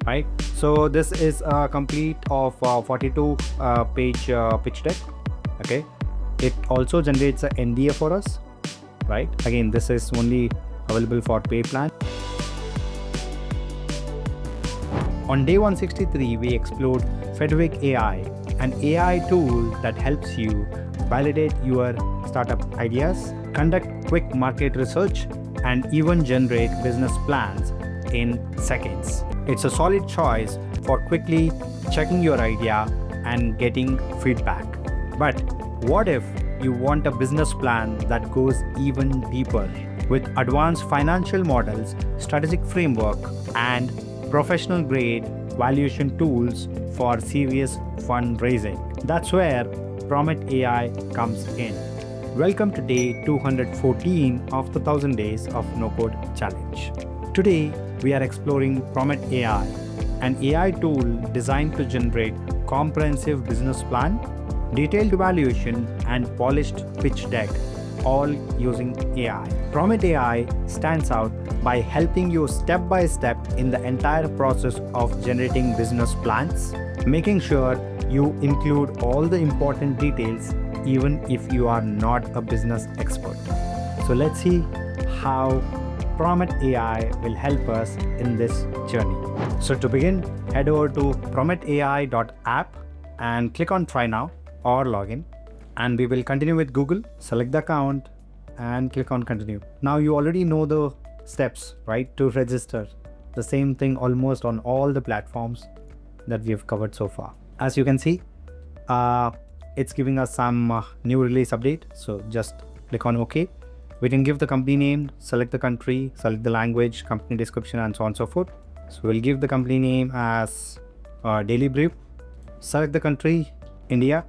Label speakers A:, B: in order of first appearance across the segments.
A: right? So this is a complete of 42 page pitch deck. Okay, it also generates a NDA for us, right? Again, this is only available for pay plan. On day 163, we explored Fedwick AI, an AI tool that helps you validate your startup ideas, conduct quick market research, and even generate business plans in seconds. It's a solid choice for quickly checking your idea and getting feedback. But what if you want a business plan that goes even deeper with advanced financial models, strategic framework, and professional grade valuation tools for serious fundraising? That's where Promet AI comes in. Welcome to day 214 of the 1000 Days of No Code Challenge. Today, we are exploring Promet AI, an AI tool designed to generate comprehensive business plan, detailed evaluation, and polished pitch deck, all using AI. Promet AI stands out by helping you step by step in the entire process of generating business plans, making sure you include all the important details even if you are not a business expert. So let's see how Promet AI will help us in this journey. So to begin, head over to prometai.app and click on Try Now or Login. And we will continue with Google, select the account and click on Continue. Now you already know the steps, right, to register. The same thing almost on all the platforms that we have covered so far. As you can see, it's giving us some new release update. So just click on OK. We can give the company name, select the country, select the language, company description, and so on and so forth. So we'll give the company name as Daily Brief. Select the country, India.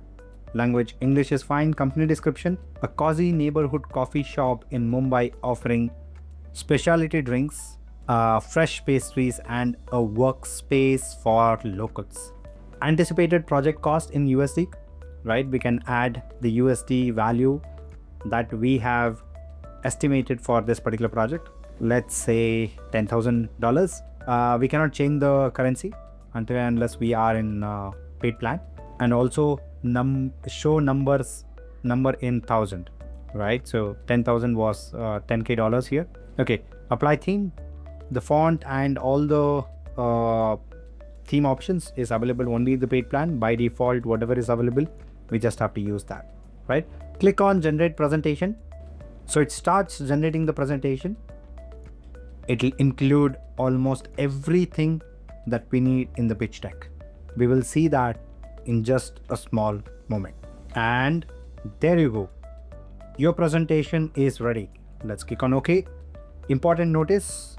A: Language, English is fine. Company description, a cozy neighborhood coffee shop in Mumbai offering specialty drinks, fresh pastries, and a workspace for locals. Anticipated project cost in USD, right? We can add the USD value that we have estimated for this particular project. Let's say $10,000. We cannot change the currency until and unless we are in paid plan, and also show number in thousand, right? So 10,000 was $10K here. Okay, apply theme. The font and all the theme options is available only in the paid plan. By default, whatever is available, we just have to use that, right? Click on generate presentation. So it starts generating the presentation. It will include almost everything that we need in the pitch deck. We will see that in just a small moment. And there you go. Your presentation is ready. Let's click on OK. Important notice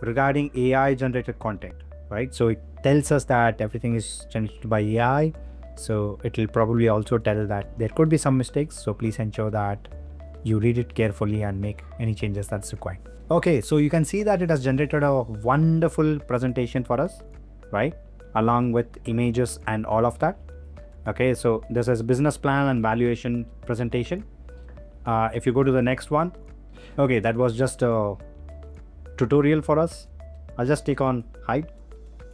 A: regarding AI generated content, right? So it tells us that everything is generated by AI. So it will probably also tell that there could be some mistakes. So please ensure that you read it carefully and make any changes that's required. Okay, so you can see that it has generated a wonderful presentation for us, right? Along with images and all of that. Okay, so this is business plan and valuation presentation. If you go to the next one, okay, that was just a tutorial for us. I'll just click on hide.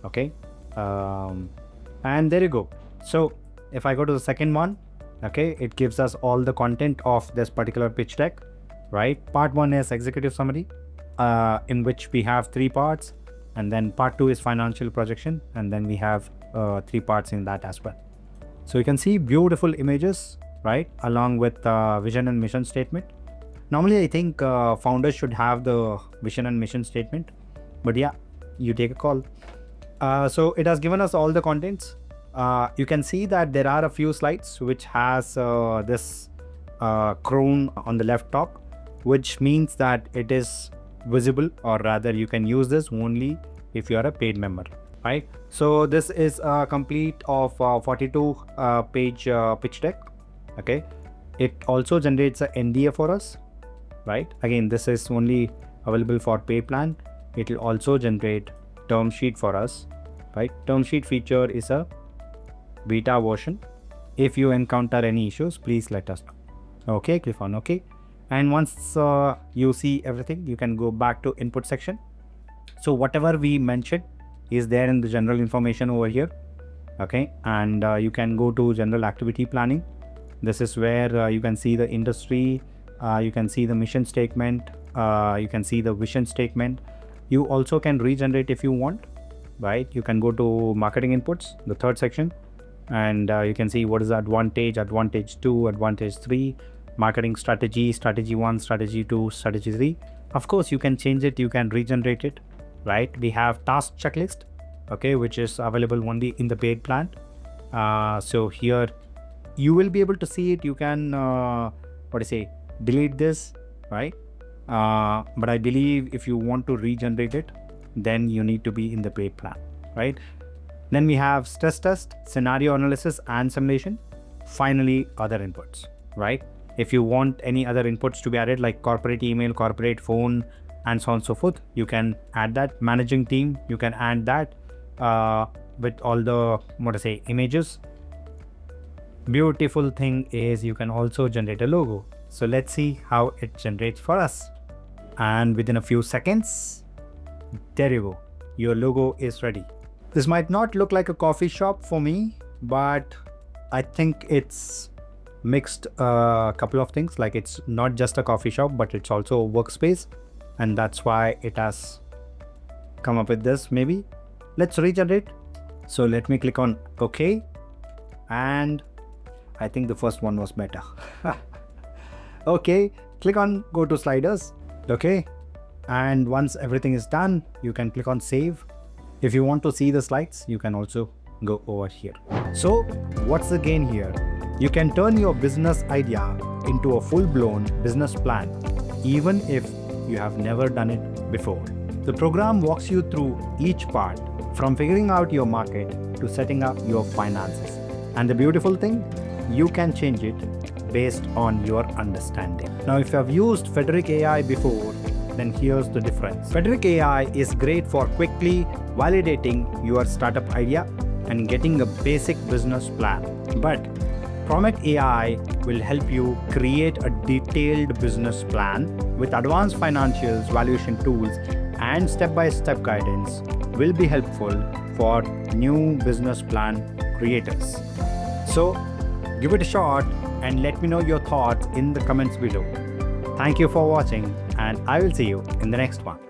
A: Okay, and there you go. So if I go to the second one, okay, it gives us all the content of this particular pitch deck, right? Part 1 is executive summary, in which we have 3 parts, and then part 2 is financial projection, and then we have 3 parts in that as well. So you can see beautiful images, right, along with vision and mission statement. Normally I think founders should have the vision and mission statement, but yeah, you take a call. So it has given us all the contents. You can see that there are a few slides which has this crown on the left top, which means that it is visible, or rather you can use this only if you are a paid member, right? So this is a complete of 42 page pitch deck. Okay, it also generates a NDA for us, right? Again, this is only available for pay plan. It will also generate term sheet for us, right? Term sheet feature is a beta version. If you encounter any issues, please let us know. Okay, click on OK. And once you see everything, you can go back to input section. So whatever we mentioned, is there in the general information over here. Okay, and you can go to general activity planning. This is where you can see the industry, you can see the mission statement, you can see the vision statement. You also can regenerate if you want, right? You can go to marketing inputs, the third section, and you can see what is the advantage, advantage 2, advantage 3, marketing strategy, strategy 1, strategy 2, strategy 3. Of course, you can change it, you can regenerate it, right? We have task checklist, okay, which is available only in the paid plan. So here you will be able to see it. You can delete this, right? But I believe if you want to regenerate it, then you need to be in the paid plan, right? Then we have stress test, scenario analysis and simulation. Finally, other inputs, right? If you want any other inputs to be added, like corporate email, corporate phone, and so on and so forth, you can add that. Managing team, you can add that with all the images. Beautiful thing is you can also generate a logo. So let's see how it generates for us. And within a few seconds, there you go. Your logo is ready. This might not look like a coffee shop for me, but I think it's mixed a couple of things. Like, it's not just a coffee shop, but it's also a workspace, and that's why it has come up with this. Maybe let's regenerate. So let me click on OK, and I think the first one was better. Okay, click on go to sliders. Okay, and once everything is done, you can click on save. If you want to see the slides, you can also go over here. So what's the gain here? You can turn your business idea into a full-blown business plan, even if you have never done it before. The program walks you through each part, from figuring out your market to setting up your finances. And the beautiful thing, you can change it based on your understanding. Now, if you have used Fabric AI before, then here's the difference. Fabric AI is great for quickly validating your startup idea and getting a basic business plan. But Promet AI will help you create a detailed business plan with advanced financials, valuation tools, and step-by-step guidance will be helpful for new business plan creators. So give it a shot and let me know your thoughts in the comments below. Thank you for watching, and I will see you in the next one.